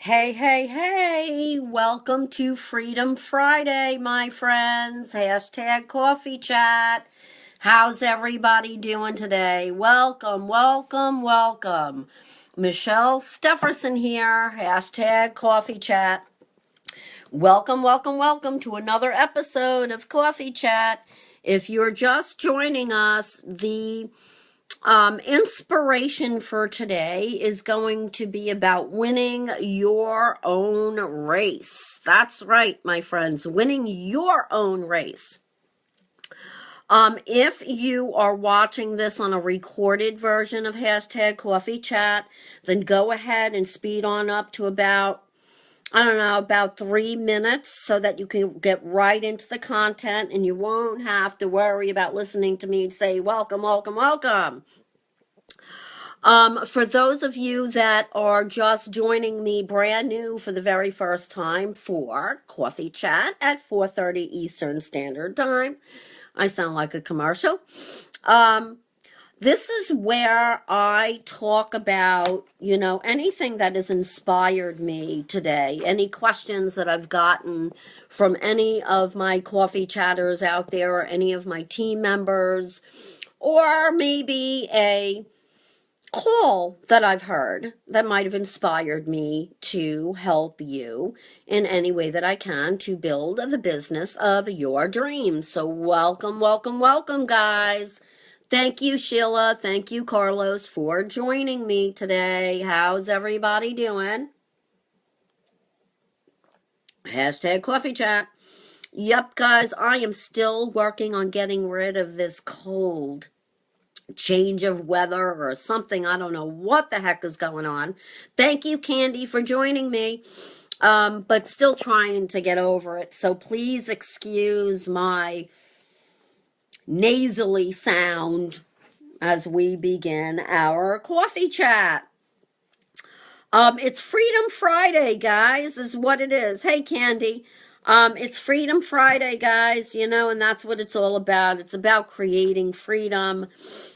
Hey, hey, hey, welcome to Freedom Friday, my friends. Hashtag coffee chat. How's everybody doing today? Welcome, welcome, welcome. Michelle Stefferson here, hashtag coffee chat. Welcome, welcome, welcome to another episode of Coffee Chat. If you're just joining us, the inspiration for today is going to be about winning your own race. That's right, my friends, winning your own race. If you are watching this on a recorded version of hashtag coffee chat, then go ahead and speed on up to about 3 minutes so that you can get right into the content and you won't have to worry about listening to me say, welcome, welcome, welcome. For those of you that are just joining me brand new for the very first time for Coffee Chat at 4:30 Eastern Standard Time, I sound like a commercial. This is where I talk about, anything that has inspired me today, any questions that I've gotten from any of my coffee chatters out there or any of my team members, or maybe a call that I've heard that might have inspired me to help you in any way that I can to build the business of your dreams. So welcome, welcome, welcome, guys. Thank you, Sheila. Thank you, Carlos, for joining me today. How's everybody doing? Hashtag coffee chat. Yep, guys, I am still working on getting rid of this cold. Change of weather or something. I don't know what the heck is going on. Thank you, Candy, for joining me. But still trying to get over it. So please excuse my nasally sound as we begin our coffee chat. It's Freedom Friday, guys, is what it is. Hey, Candy. It's Freedom Friday, guys, and that's what it's all about. It's about creating freedom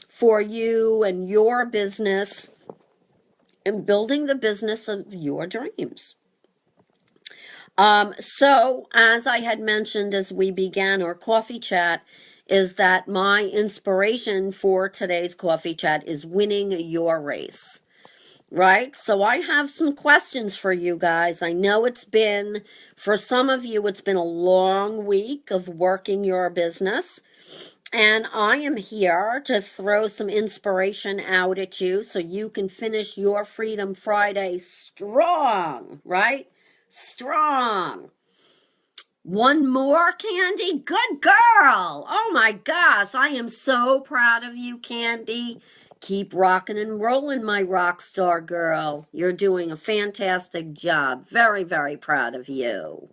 for you and your business and building the business of your dreams. So as I had mentioned as we began our coffee chat, is that my inspiration for today's coffee chat is winning your race, right? So I have some questions for you guys. I know for some of you, it's been a long week of working your business. And I am here to throw some inspiration out at you so you can finish your Freedom Friday strong, right? Strong. One more, Candy? Good girl. Oh my gosh, I am so proud of you, Candy. Keep rocking and rolling, my rock star girl. You're doing a fantastic job. Very, very proud of you.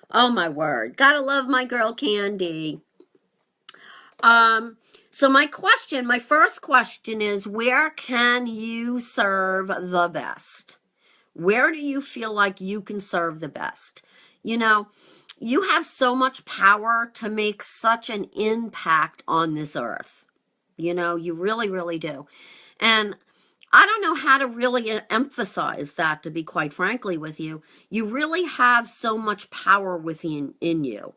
Oh my word. Gotta love my girl, Candy. So my first question is, where can you serve the best? Where do you feel like you can serve the best? You have so much power to make such an impact on this earth. You really, really do. And I don't know how to really emphasize that, to be quite frankly with you. You really have so much power within you.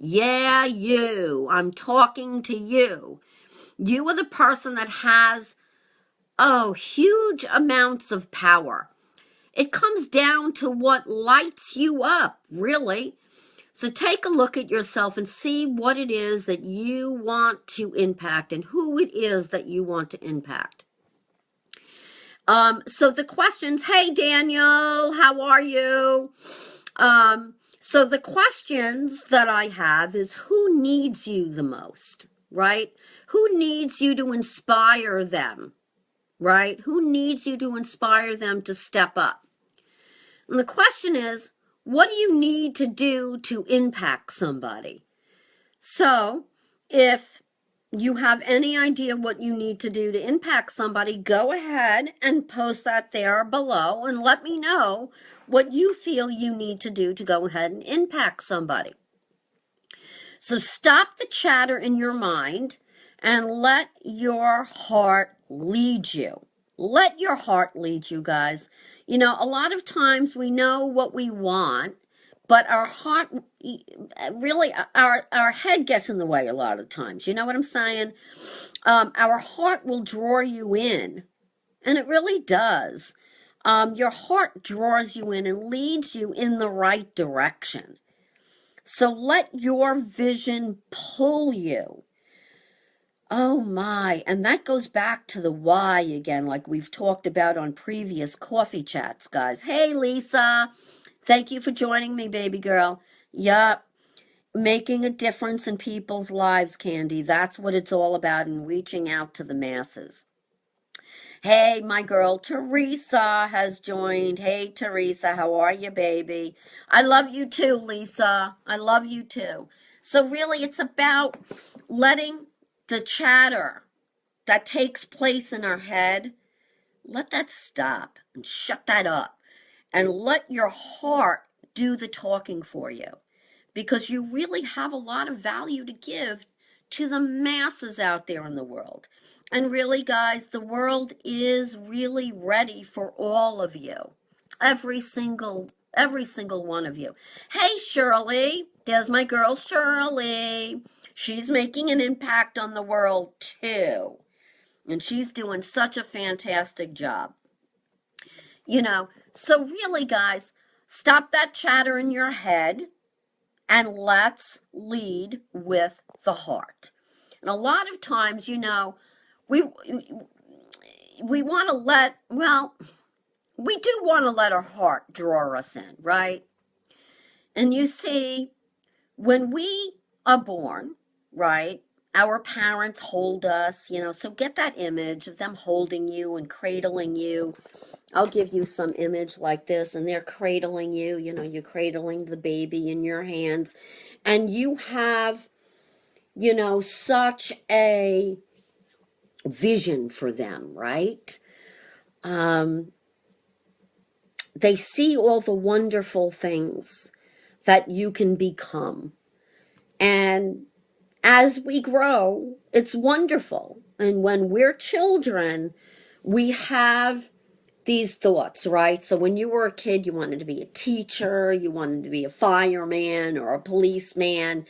Yeah, you. I'm talking to you. You are the person that has, huge amounts of power. It comes down to what lights you up, really. So take a look at yourself and see what it is that you want to impact and who it is that you want to impact. So the questions, hey, Daniel, how are you? So the questions that I have is, who needs you the most, right? Who needs you to inspire them, right? Who needs you to inspire them to step up? And the question is, what do you need to do to impact somebody? So if you have any idea what you need to do to impact somebody, go ahead and post that there below and let me know what you feel you need to do to go ahead and impact somebody. So stop the chatter in your mind and let your heart lead you, Let your heart lead you, guys. You know, a lot of times we know what we want, but our heart, really, our head gets in the way a lot of times. You know what I'm saying? Our heart will draw you in, and it really does. Your heart draws you in and leads you in the right direction. So let your vision pull you. Oh my, and that goes back to the why again, like we've talked about on previous coffee chats, guys. Hey, Lisa, thank you for joining me, baby girl. Yup, making a difference in people's lives, Candy. That's what it's all about, and reaching out to the masses. Hey, my girl Teresa has joined. Hey, Teresa, how are you, baby? I love you too, Lisa. I love you too. So really, it's about letting the chatter that takes place in our head, let that stop and shut that up and let your heart do the talking for you, because you really have a lot of value to give to the masses out there in the world. And really, guys, the world is really ready for all of you. Every single one of you. Hey, Shirley, there's my girl Shirley. She's making an impact on the world too. And she's doing such a fantastic job. You know, so really, guys, stop that chatter in your head and let's lead with the heart. And a lot of times, you know, we want to we do want to let our heart draw us in, right? And you see, when we are born, right, our parents hold us, you know, so get that image of them holding you and cradling you. I'll give you some image like this, and they're cradling you, you know, you're cradling the baby in your hands, and you have, you know, such a vision for them, right? They see all the wonderful things that you can become. And as we grow, it's wonderful. And when we're children, we have these thoughts, right? So when you were a kid, you wanted to be a teacher, you wanted to be a fireman or a policeman,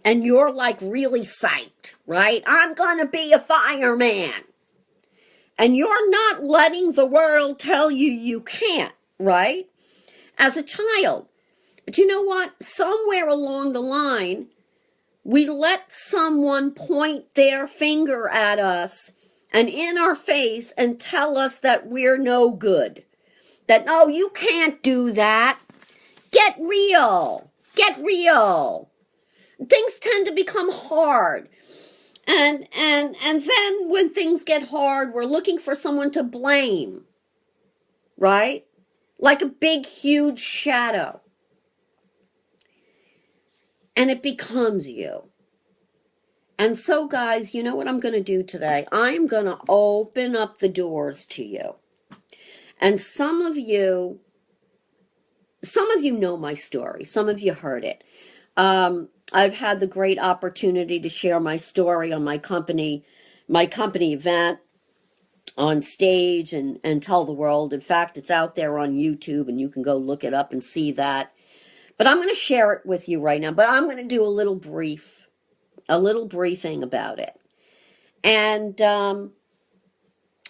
and you're like really psyched, right? I'm going to be a fireman. And you're not letting the world tell you you can't, right? As a child. But you know what? Somewhere along the line, we let someone point their finger at us and in our face and tell us that we're no good. That, no, you can't do that. Get real. Get real. Things tend to become hard. And then when things get hard, we're looking for someone to blame. Right? Like a big, huge shadow. And it becomes you. And so, guys, you know what I'm going to do today? I'm going to open up the doors to you. And some of you know my story. Some of you heard it. I've had the great opportunity to share my story on my company event on stage and tell the world. In fact, it's out there on YouTube, and you can go look it up and see that. But I'm going to share it with you right now. But I'm going to do a little briefing about it. And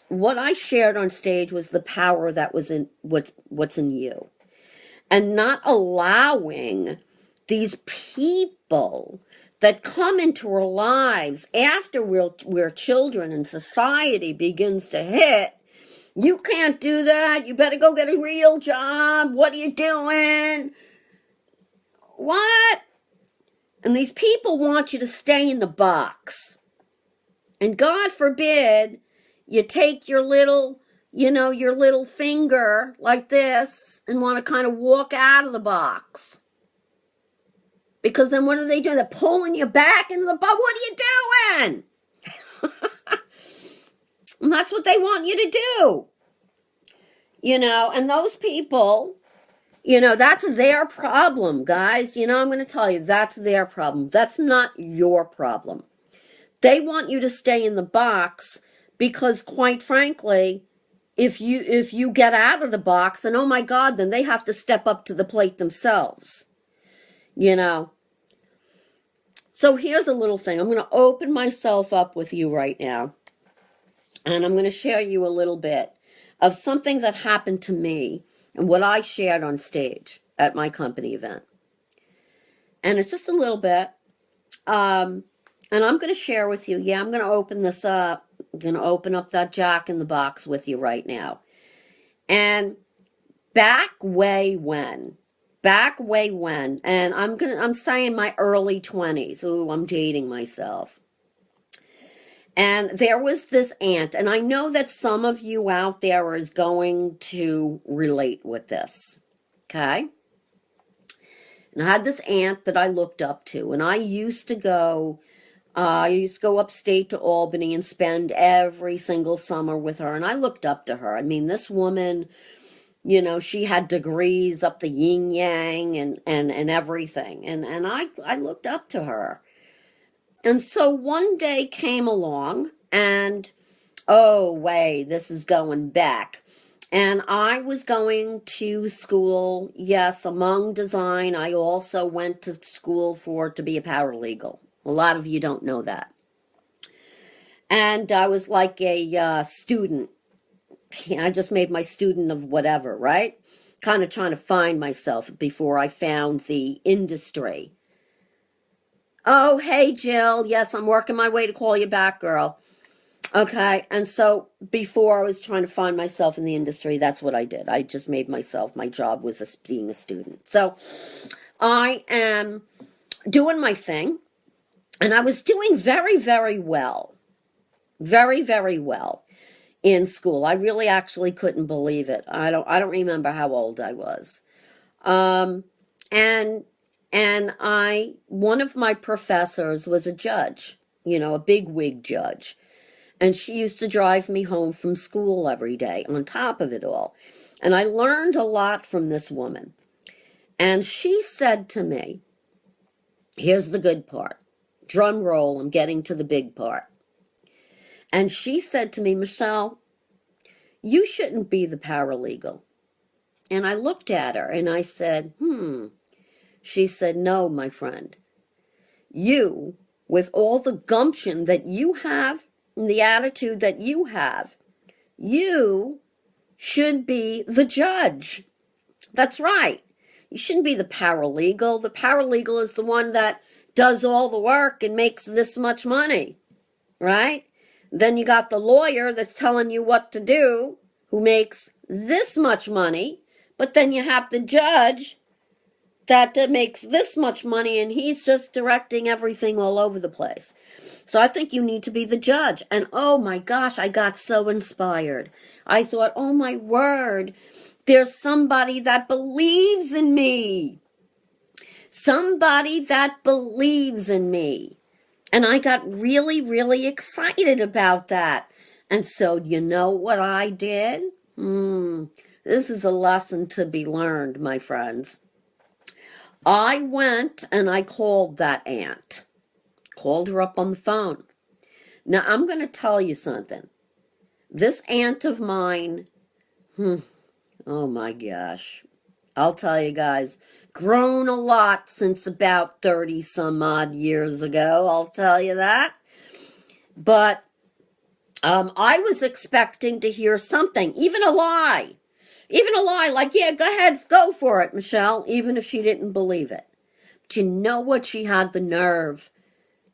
what I shared on stage was the power that was in what's in you. And not allowing these people that come into our lives after we're children and society begins to hit. You can't do that. You better go get a real job. What are you doing? What? And these people want you to stay in the box. And God forbid you take your little finger like this and want to kind of walk out of the box. Because then what are they doing? They're pulling you back into the box. What are you doing? And that's what they want you to do. You know, and those people, you know, that's their problem, guys. You know, I'm going to tell you, that's their problem. That's not your problem. They want you to stay in the box because, quite frankly, if you get out of the box, then oh my God, then they have to step up to the plate themselves. You know. So here's a little thing. I'm going to open myself up with you right now. And I'm going to share you a little bit of something that happened to me and what I shared on stage at my company event. And it's just a little bit. And I'm going to share with you. Yeah, I'm going to open this up. I'm going to open up that Jack in the Box with you right now. And back way when, and I'm saying my early 20s. Ooh, I'm dating myself. And there was this aunt, and I know that some of you out there is going to relate with this, okay? And I had this aunt that I looked up to, and I used to go upstate to Albany and spend every single summer with her, and I looked up to her. I mean, this woman, you know, she had degrees up the yin yang and everything, and I looked up to her. And so one day came along, and oh, wait, this is going back. And I was going to school, yes, among design. I also went to school to be a paralegal. A lot of you don't know that. And I was like a student. I just made my student of whatever, right? Kind of trying to find myself before I found the industry. Oh, hey, Jill. Yes, I'm working my way to call you back, girl. Okay, and so before I was trying to find myself in the industry, that's what I did. I just made myself, my job was being a student. So I am doing my thing, and I was doing very, very well. Very, very well in school. I really actually couldn't believe it. I don't remember how old I was. And one of my professors was a judge, you know, a bigwig judge. And she used to drive me home from school every day on top of it all. And I learned a lot from this woman. And she said to me, here's the good part. Drum roll, I'm getting to the big part. And she said to me, Michelle, you shouldn't be the paralegal. And I looked at her and I said, She said, no, my friend. You, with all the gumption that you have, and the attitude that you have, you should be the judge. That's right. You shouldn't be the paralegal. The paralegal is the one that does all the work and makes this much money, right? Then you got the lawyer that's telling you what to do, who makes this much money, but then you have the judge that makes this much money, and he's just directing everything all over the place. So I think you need to be the judge. And oh my gosh, I got so inspired. I thought, oh my word, there's somebody that believes in me. Somebody that believes in me. And I got really, really excited about that. And so you know what I did? This is a lesson to be learned, my friends. I went and I called that aunt. Called her up on the phone. Now, I'm going to tell you something. This aunt of mine, oh my gosh. I'll tell you guys, grown a lot since about 30 some odd years ago. I'll tell you that. But I was expecting to hear something, even a lie. Even a lie, like, yeah, go ahead, go for it, Michelle, even if she didn't believe it. But you know what? She had the nerve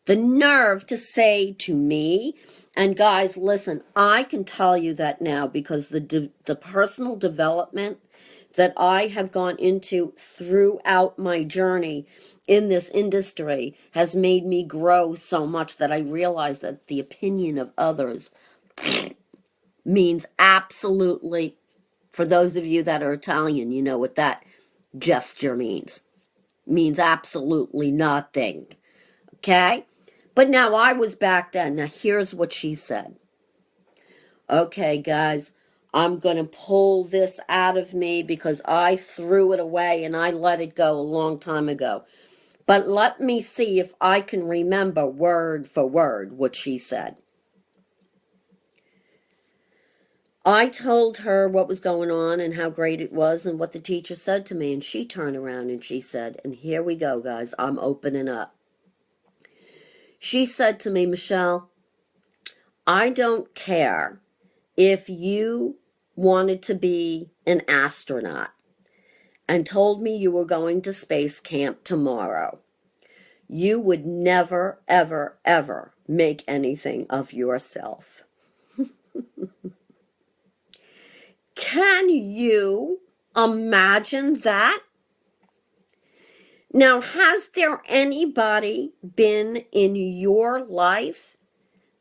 to say to me, and guys, listen, I can tell you that now because the personal development that I have gone into throughout my journey in this industry has made me grow so much that I realize that the opinion of others means absolutely, for those of you that are Italian, you know what that gesture means. Means absolutely nothing. Okay? But now I was back then. Now here's what she said. Okay, guys, I'm going to pull this out of me because I threw it away and I let it go a long time ago. But let me see if I can remember word for word what she said. I told her what was going on and how great it was and what the teacher said to me, and she turned around and she said, and here we go, guys, I'm opening up. She said to me, Michelle, I don't care if you wanted to be an astronaut and told me you were going to space camp tomorrow. You would never, ever, ever make anything of yourself. Can you imagine that? Now, has there anybody been in your life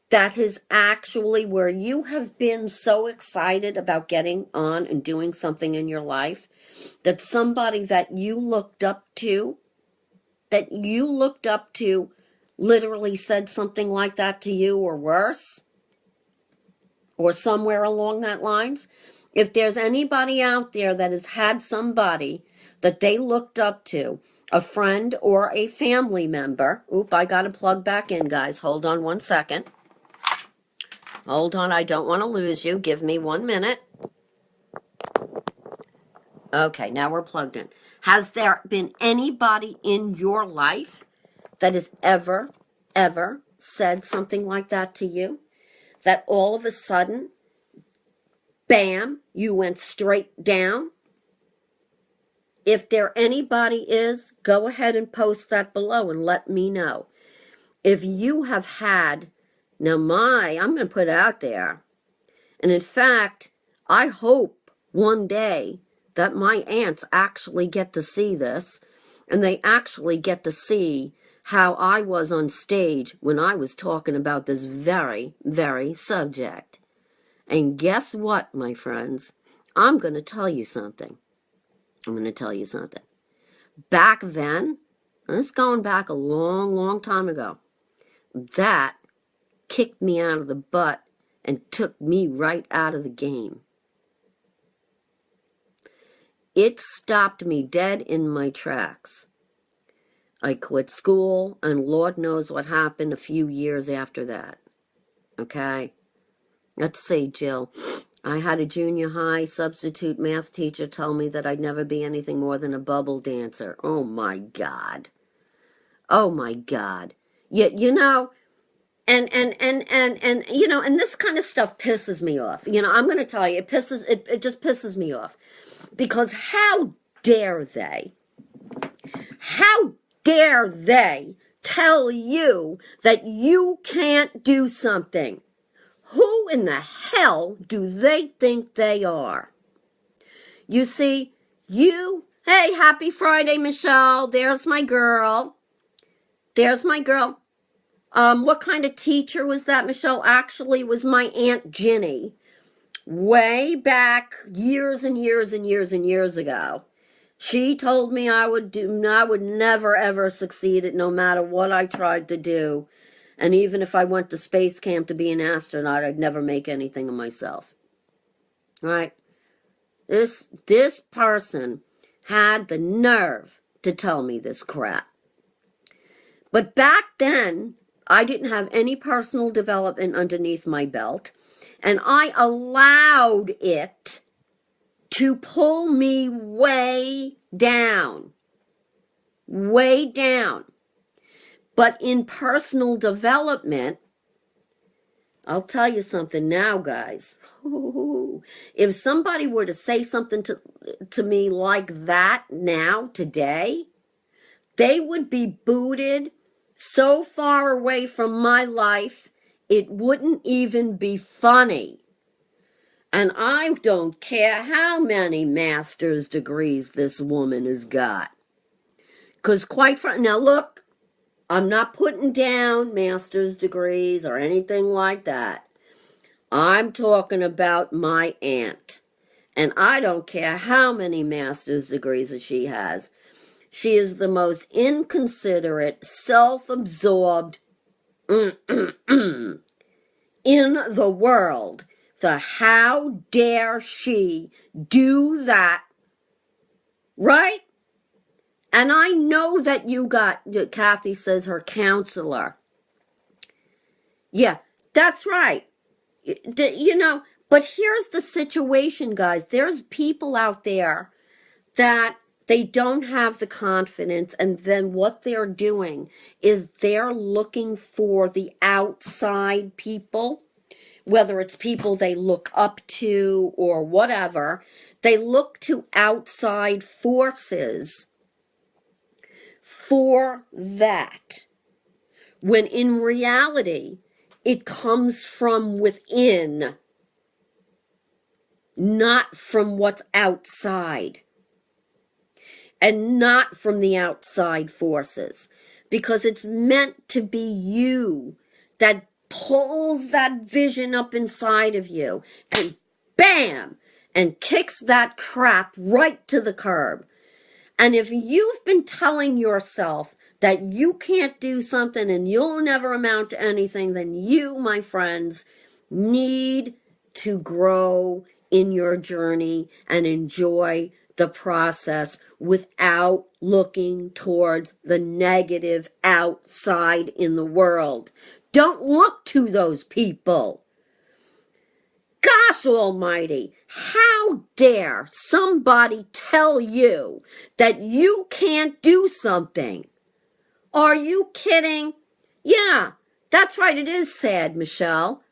that has actually, where you have been so excited about getting on and doing something in your life, that somebody that you looked up to, literally said something like that to you or worse, or somewhere along that lines? If there's anybody out there that has had somebody that they looked up to, a friend or a family member. Oop, I got to plug back in, guys. Hold on one second. Hold on, I don't want to lose you. Give me 1 minute. Okay, now we're plugged in. Has there been anybody in your life that has ever said something like that to you? That all of a sudden, bam, you went straight down? If there anybody is, go ahead and post that below and let me know. If you have had, now I'm going to put it out there. And in fact, I hope one day that my aunts actually get to see this, and they actually get to see how I was on stage when I was talking about this very, very subject. And guess what, my friends? I'm going to tell you something. Back then, and it's going back a long, long time ago, that kicked me out of the butt and took me right out of the game. It stopped me dead in my tracks. I quit school, and Lord knows what happened a few years after that. Okay? Let's see, Jill. I had a junior high substitute math teacher tell me that I'd never be anything more than a bubble dancer. Oh, my God. Oh, my God. You know, and you know, and this kind of stuff pisses me off. You know, I'm going to tell you, it just pisses me off. Because how dare they tell you that you can't do something? Who in the hell do they think they are? You see, hey, happy Friday, Michelle. There's my girl. What kind of teacher was that, Michelle? Actually, it was my Aunt Ginny. Way back years and years and years and years ago. She told me I would never ever succeed at no matter what I tried to do. And even if I went to space camp to be an astronaut, I'd never make anything of myself. Right? This person had the nerve to tell me this crap. But back then, I didn't have any personal development underneath my belt. And I allowed it to pull me way down. Way down. But in personal development, I'll tell you something now, guys. If somebody were to say something to me like that now, today, they would be booted so far away from my life, it wouldn't even be funny. And I don't care how many master's degrees this woman has got. Because quite frankly, now look, I'm not putting down master's degrees or anything like that. I'm talking about my aunt. And I don't care how many master's degrees she has. She is the most inconsiderate, self-absorbed in the world. So how dare she do that? Right? And I know that you got, Kathy says, her counselor. Yeah, that's right. You know, But here's the situation, guys. There's people out there that they don't have the confidence, and then what they're doing is they're looking for the outside people, whether it's people they look up to or whatever. They look to outside forces for that, when in reality, it comes from within, not from what's outside, and not from the outside forces, because it's meant to be you that pulls that vision up inside of you and bam, and kicks that crap right to the curb. And if you've been telling yourself that you can't do something and you'll never amount to anything, then you, my friends, need to grow in your journey and enjoy the process without looking towards the negative outside in the world. Don't look to those people. Gosh almighty, how dare somebody tell you that you can't do something? Are you kidding? Yeah, that's right, it is sad, Michelle.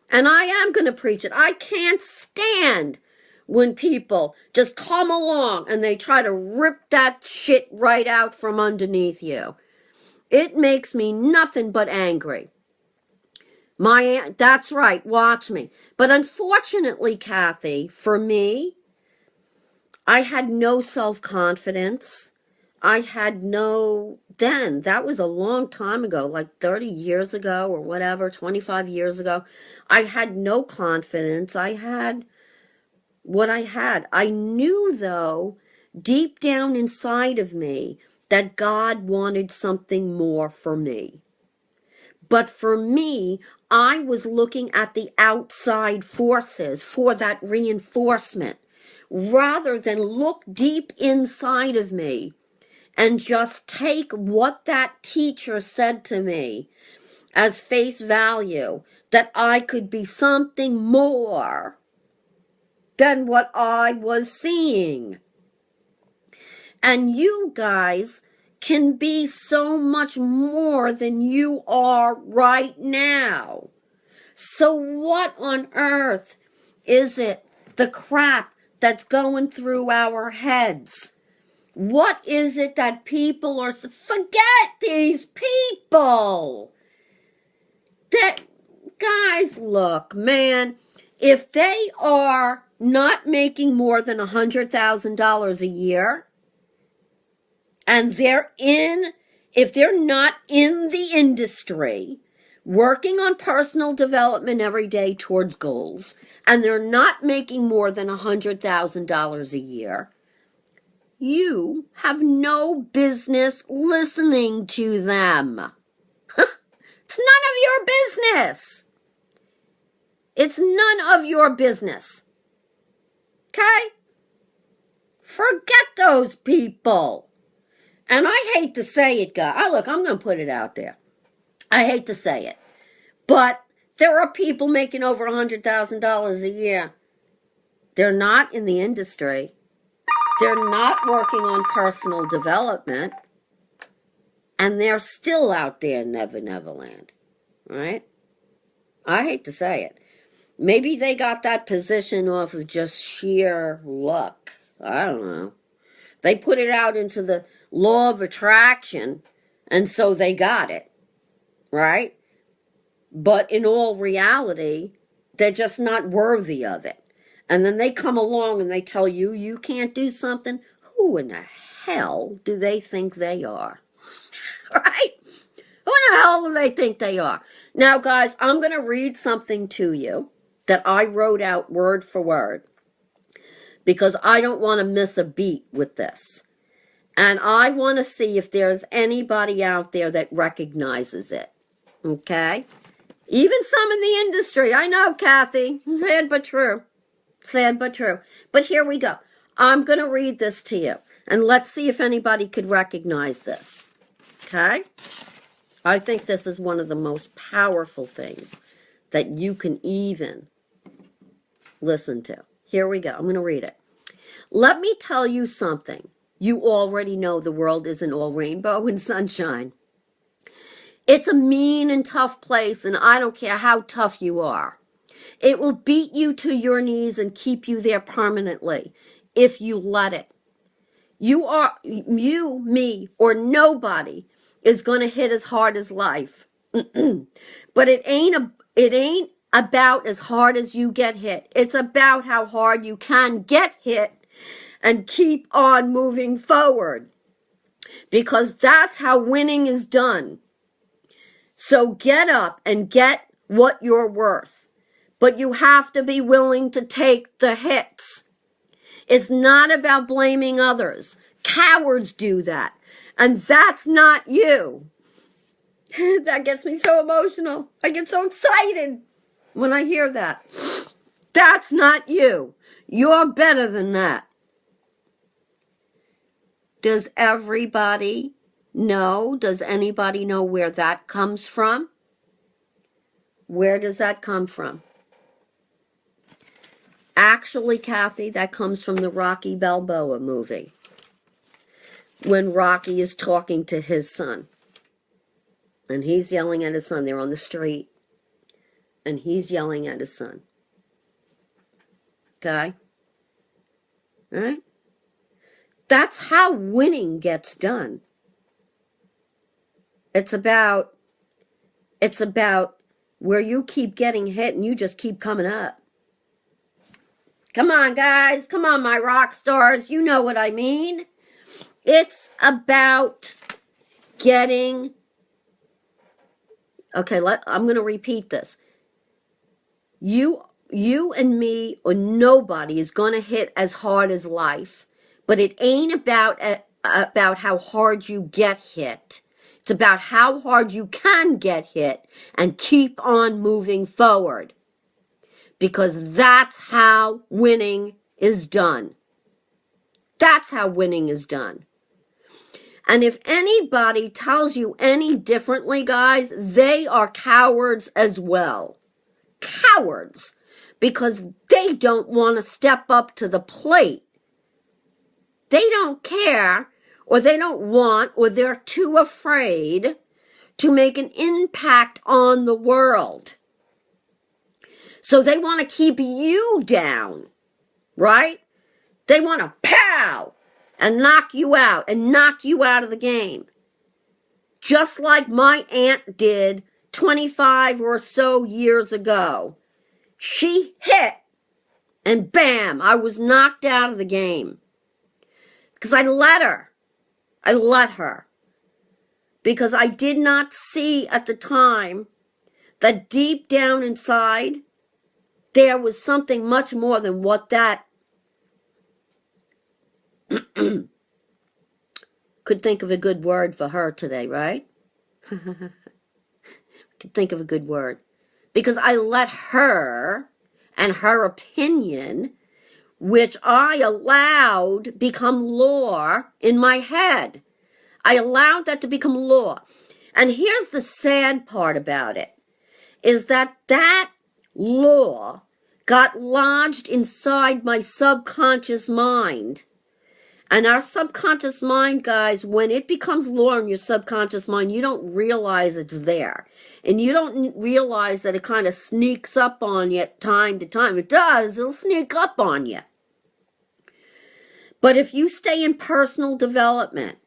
And I am going to preach it. I can't stand when people just come along and they try to rip that shit right out from underneath you. It makes me nothing but angry. That's right, watch me. But unfortunately, Kathy, for me, I had no self-confidence. I had no, then, that was a long time ago, like 30 years ago or whatever, 25 years ago. I had no confidence. I had what I had. I knew, though, deep down inside of me, that God wanted something more for me. But for me, I was looking at the outside forces for that reinforcement, rather than look deep inside of me and just take what that teacher said to me as face value, that I could be something more than what I was seeing. And you guys can be so much more than you are right now. So what on earth is it, the crap that's going through our heads? What is it that people are... Forget these people! That, guys, look, man, if they are not making more than $100,000 a year, and if they're not in the industry, working on personal development every day towards goals, and they're not making more than $100,000 a year, you have no business listening to them. It's none of your business. It's none of your business. Okay? Forget those people. And I hate to say it, guys. Look, I'm going to put it out there. I hate to say it. But there are people making over $100,000 a year. They're not in the industry. They're not working on personal development. And they're still out there in Never Never Land. Right? I hate to say it. Maybe they got that position off of just sheer luck. I don't know. They put it out into the law of attraction, and so they got it. Right? But in all reality, they're just not worthy of it. And then they come along and they tell you you can't do something. Who in the hell do they think they are? Right? Who in the hell do they think they are? Now, guys, I'm going to read something to you that I wrote out word for word, because I don't want to miss a beat with this. And I want to see if there's anybody out there that recognizes it. Okay? Even some in the industry. I know, Kathy. Sad but true. Sad but true. But here we go. I'm going to read this to you. And let's see if anybody could recognize this. Okay? I think this is one of the most powerful things that you can even listen to. Here we go. I'm going to read it. Let me tell you something. You already know the world isn't all rainbow and sunshine. It's a mean and tough place, and I don't care how tough you are. It will beat you to your knees and keep you there permanently if you let it. You, me, or nobody is going to hit as hard as life. But it ain't about as hard as you get hit. It's about how hard you can get hit and keep on moving forward. Because that's how winning is done. So get up and get what you're worth. But you have to be willing to take the hits. It's not about blaming others. Cowards do that. And that's not you. That gets me so emotional. I get so excited when I hear that. That's not you. You're better than that. Does everybody know? Does anybody know where that comes from? Where does that come from? Actually, Kathy, that comes from the Rocky Balboa movie. When Rocky is talking to his son. And he's yelling at his son. They're on the street. And he's yelling at his son. Okay? All right? That's how winning gets done. It's about where you keep getting hit and you just keep coming up. Come on, guys. Come on, my rock stars. You know what I mean. It's about getting... Okay, I'm going to repeat this. You and me or nobody is going to hit as hard as life. But it ain't about how hard you get hit. It's about how hard you can get hit and keep on moving forward. Because that's how winning is done. That's how winning is done. And if anybody tells you any differently, guys, they are cowards as well. Cowards. Because they don't want to step up to the plate. They don't care, or they don't want, or they're too afraid to make an impact on the world. So they want to keep you down, right? They want to pow and knock you out of the game. Just like my aunt did 25 or so years ago. She hit, and bam, I was knocked out of the game. Because I let her. Because I did not see at the time that deep down inside, there was something much more than what that could think of a good word for her today, right? Could think of a good word. Because I let her and her opinion, which I allowed become law in my head. I allowed that to become law. And here's the sad part about it, is that law got lodged inside my subconscious mind. And our subconscious mind, guys, when it becomes law in your subconscious mind, you don't realize it's there. And you don't realize that it kind of sneaks up on you time to time. It does. It'll sneak up on you. But if you stay in personal development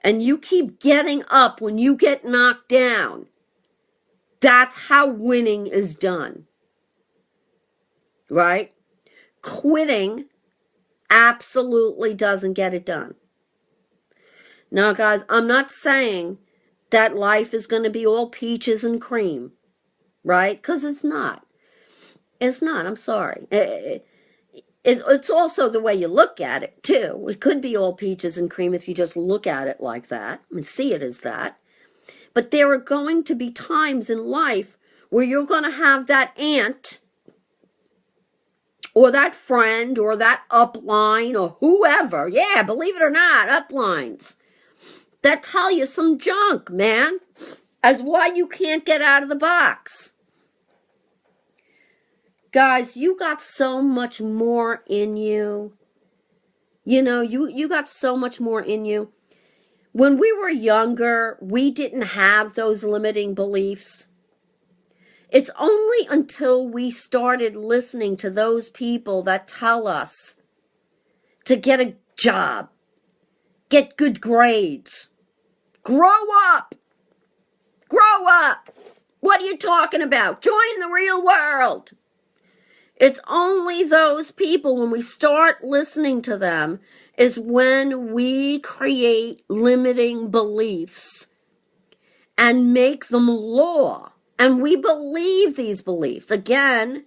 and you keep getting up when you get knocked down, that's how winning is done. Right? Quitting absolutely doesn't get it done. Now, guys, I'm not saying that life is going to be all peaches and cream, right? Because it's not. It's not. I'm sorry. It's also the way you look at it, too. It could be all peaches and cream if you just look at it like that and see it as that. But there are going to be times in life where you're going to have that aunt or that friend or that upline or whoever, yeah, believe it or not, uplines, that tell you some junk, man, as why you can't get out of the box. Guys, you got so much more in you. You know, you got so much more in you. When we were younger, we didn't have those limiting beliefs. It's only until we started listening to those people that tell us to get a job, get good grades, grow up, grow up. What are you talking about? Join the real world. It's only those people, when we start listening to them, is when we create limiting beliefs and make them law. And we believe these beliefs. Again,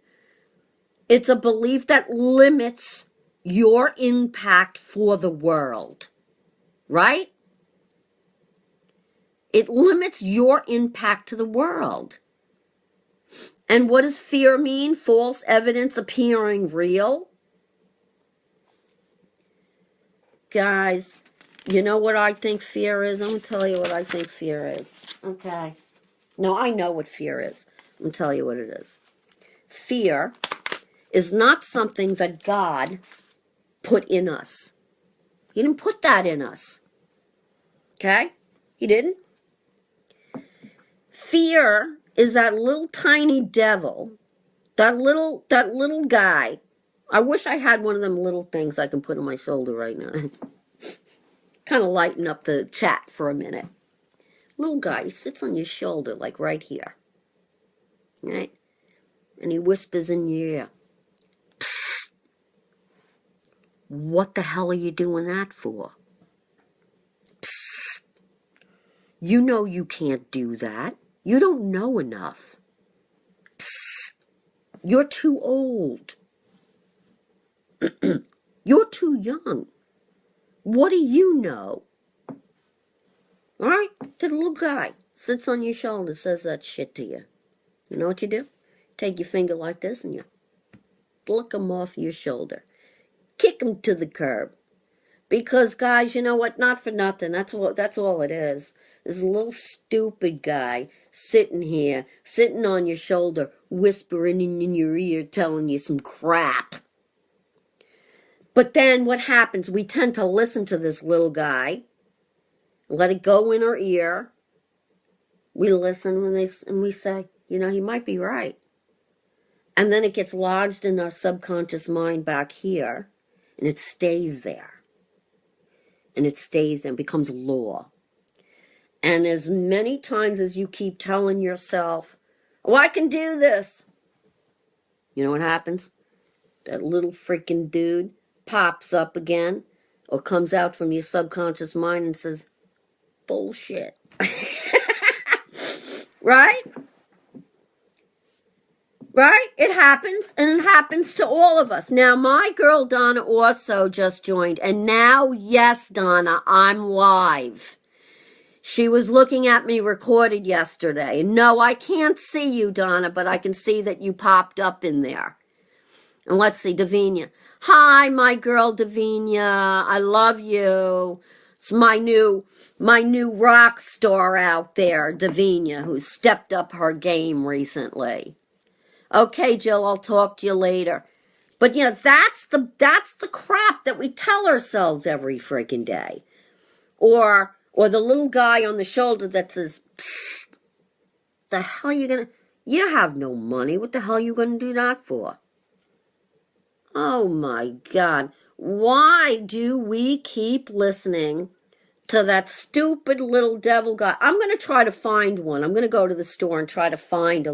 it's a belief that limits your impact for the world, right? It limits your impact to the world. And what does fear mean? False evidence appearing real. Guys, you know what I think fear is? I'm going to tell you what I think fear is. Okay. No, I know what fear is. I'm going to tell you what it is. Fear is not something that God put in us. He didn't put that in us. Okay? He didn't. Fear is that little tiny devil, that little guy. I wish I had one of them little things I can put on my shoulder right now. Kind of lighten up the chat for a minute. Little guy, he sits on your shoulder, like right here. Right? And he whispers in your ear, "Psst. What the hell are you doing that for? Psst. You know you can't do that. You don't know enough. Psst. You're too old. You're too young. What do you know?" All right? The little guy sits on your shoulder, says that shit to you. You know what you do? Take your finger like this and you flick him off your shoulder. Kick him to the curb. Because, guys, you know what? Not for nothing. That's all it is. This little stupid guy sitting here, sitting on your shoulder, whispering in your ear, telling you some crap. But then what happens? We tend to listen to this little guy, let it go in our ear. We listen and we say, you know, he might be right. And then it gets lodged in our subconscious mind back here, and it stays there. And it stays there and becomes law. And as many times as you keep telling yourself, "Oh, I can do this," you know what happens? That little freaking dude pops up again or comes out from your subconscious mind and says, "Bullshit." Right? Right? It happens, and it happens to all of us. Now, my girl Donna also just joined, and now, yes, Donna, I'm live. She was looking at me recorded yesterday. No, I can't see you, Donna, but I can see that you popped up in there. And let's see, Davinia. Hi, my girl Davinia. I love you. It's my new rock star out there, Davinia, who's stepped up her game recently. Okay, Jill, I'll talk to you later. But you know, that's the crap that we tell ourselves every freaking day. Or the little guy on the shoulder that says, "Psst, the hell you gonna, you have no money. What the hell you gonna do that for?" Oh my God. Why do we keep listening to that stupid little devil guy? I'm gonna try to find one. I'm gonna go to the store and try to find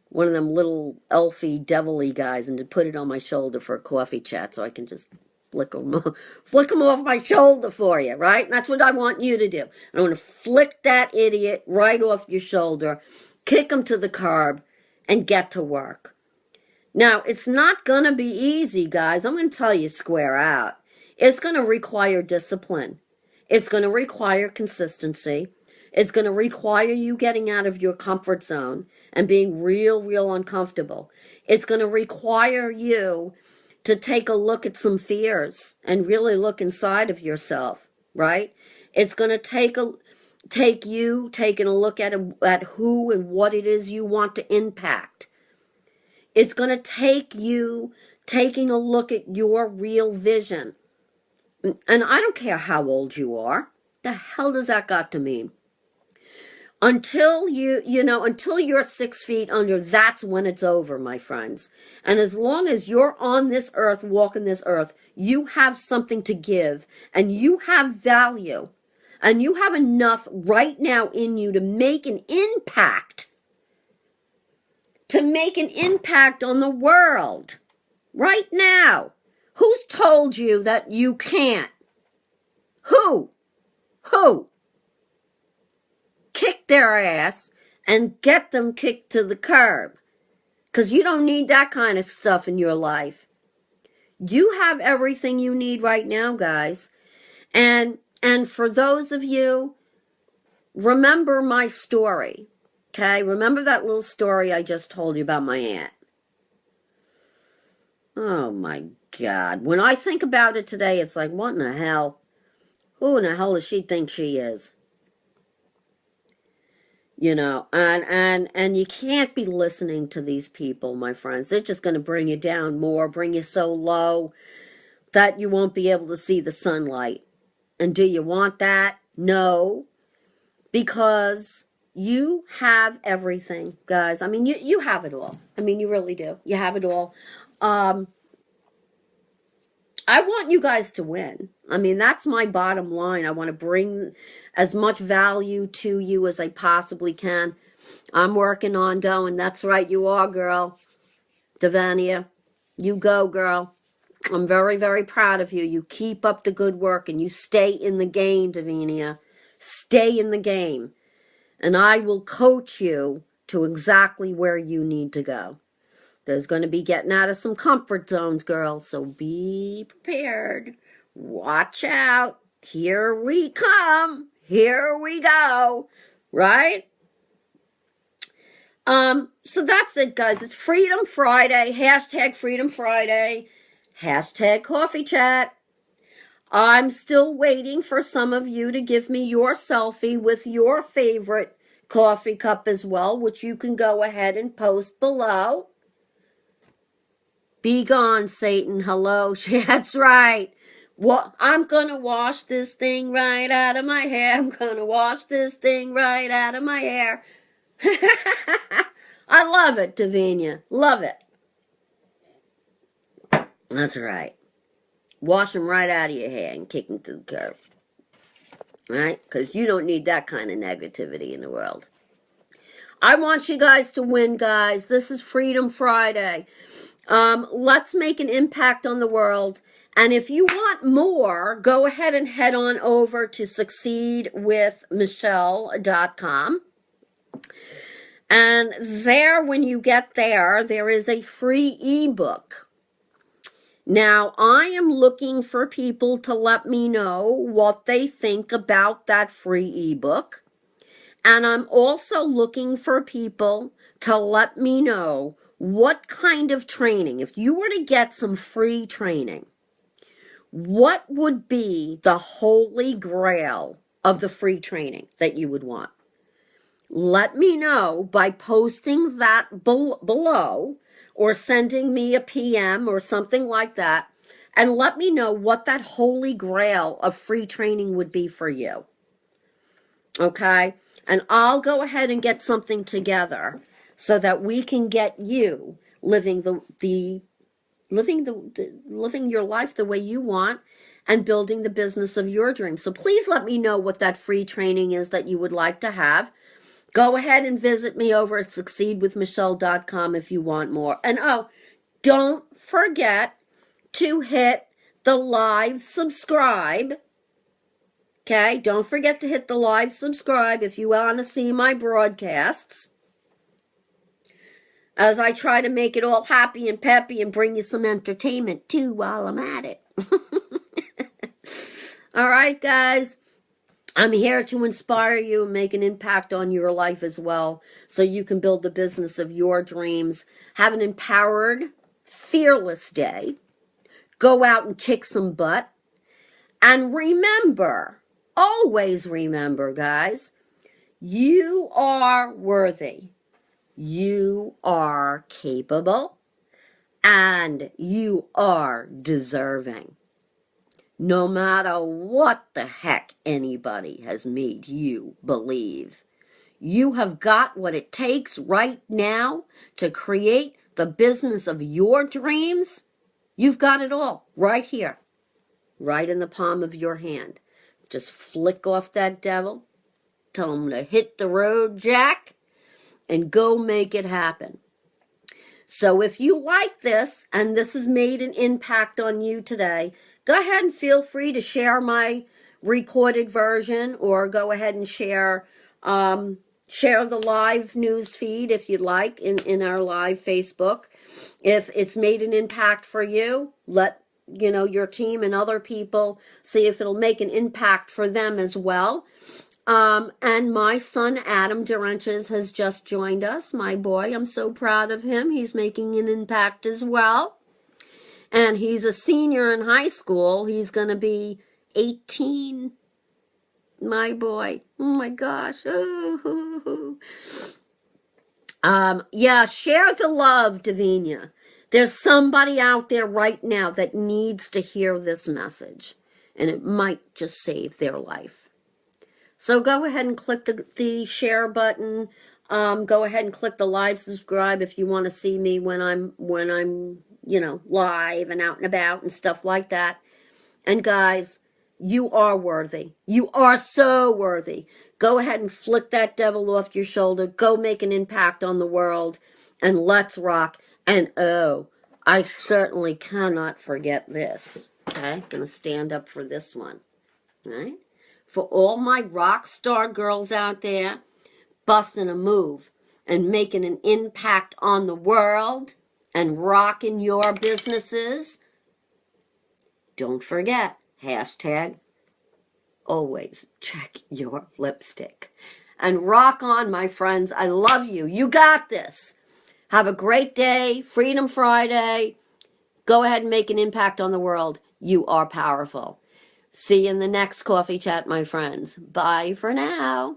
one of them little elfy, devilly guys and to put it on my shoulder for a coffee chat so I can just flick them off my shoulder for you, right? And that's what I want you to do. I want to flick that idiot right off your shoulder, kick him to the curb, and get to work. Now, it's not going to be easy, guys. I'm going to tell you square out. It's going to require discipline. It's going to require consistency. It's going to require you getting out of your comfort zone and being real uncomfortable. It's going to require you to take a look at some fears and really look inside of yourself, right? It's going to take you taking a look at who and what it is you want to impact. It's going to take you taking a look at your real vision. And I don't care how old you are. The hell does that got to mean? Until until you're 6 feet under, that's when it's over, my friends. And as long as you're on this earth, walking this earth, you have something to give and you have value and you have enough right now in you to make an impact, on the world right now. Who's told you that you can't? Who? Kick their ass and get them kicked to the curb. Because you don't need that kind of stuff in your life. You have everything you need right now, guys. And for those of you, remember my story. Okay? Remember that little story I just told you about my aunt. Oh my God. When I think about it today, it's like, what in the hell? Who in the hell does she think she is? And you can't be listening to these people, my friends. They're just going to bring you down more, bring you so low that you won't be able to see the sunlight. And do you want that? No. Because you have everything, guys. I mean, you have it all. I mean, you really do. You have it all. I want you guys to win. I mean, that's my bottom line. I want to bring as much value to you as I possibly can. I'm working on going. That's right, you are, girl. Devania, you go, girl. I'm very, very proud of you. You keep up the good work and you stay in the game, Davania. Stay in the game. And I will coach you to exactly where you need to go. There's going to be getting out of some comfort zones, girl. So be prepared. Watch out. Here we come. Here we go. Right? So that's it, guys. It's Freedom Friday. Hashtag Freedom Friday. Hashtag Coffee Chat. I'm still waiting for some of you to give me your selfie with your favorite coffee cup as well, which you can go ahead and post below. Be gone, Satan. Hello. That's right. Well, I'm going to wash this thing right out of my hair. I'm going to wash this thing right out of my hair. I love it, Davinia. Love it. That's right. Wash them right out of your hair and kick them to the curb. Right? Because you don't need that kind of negativity in the world. I want you guys to win, guys. This is Freedom Friday. Let's make an impact on the world. And if you want more, go ahead and head on over to succeedwithmichelle.com. And there, when you get there, there is a free ebook. Now, I am looking for people to let me know what they think about that free ebook. And I'm also looking for people to let me know what kind of training, if you were to get some free training, what would be the holy grail of the free training that you would want? Let me know by posting that below or sending me a PM or something like that, and let me know what that holy grail of free training would be for you. Okay? And I'll go ahead and get something together so that we can get you living living your life the way you want and building the business of your dreams. So please let me know what that free training is that you would like to have. Go ahead and visit me over at succeedwithmichelle.com if you want more. And don't forget to hit the live subscribe. Okay, don't forget to hit the live subscribe if you want to see my broadcasts, as I try to make it all happy and peppy and bring you some entertainment too while I'm at it. All right, guys. I'm here to inspire you and make an impact on your life as well, so you can build the business of your dreams. Have an empowered, fearless day. Go out and kick some butt. And remember, always remember, guys, you are worthy. You are capable. And you are deserving. No matter what the heck anybody has made you believe. You have got what it takes right now to create the business of your dreams. You've got it all right here, right in the palm of your hand. Just flick off that devil, tell him to hit the road, Jack, and go make it happen. So if you like this and this has made an impact on you today, go ahead and feel free to share my recorded version, or go ahead and share the live news feed if you'd like in our live Facebook. If it's made an impact for you, let your team and other people see if it'll make an impact for them as well. And my son, Adam Durenches, has just joined us. My boy, I'm so proud of him. He's making an impact as well. And he's a senior in high school. He's going to be 18. My boy. Oh, my gosh. Yeah, share the love, Davinia. There's somebody out there right now that needs to hear this message. And it might just save their life. So go ahead and click the share button. Go ahead and click the live subscribe if you want to see me when I'm live and out and about and stuff like that. And guys, you are worthy. You are so worthy. Go ahead and flick that devil off your shoulder. Go make an impact on the world, and let's rock. And oh, I certainly cannot forget this. Okay, gonna stand up for this one. All right. For all my rock star girls out there, busting a move and making an impact on the world and rocking your businesses, don't forget, hashtag always check your lipstick. And rock on, my friends. I love you. You got this. Have a great day. Freedom Friday. Go ahead and make an impact on the world. You are powerful. See you in the next coffee chat, my friends. Bye for now.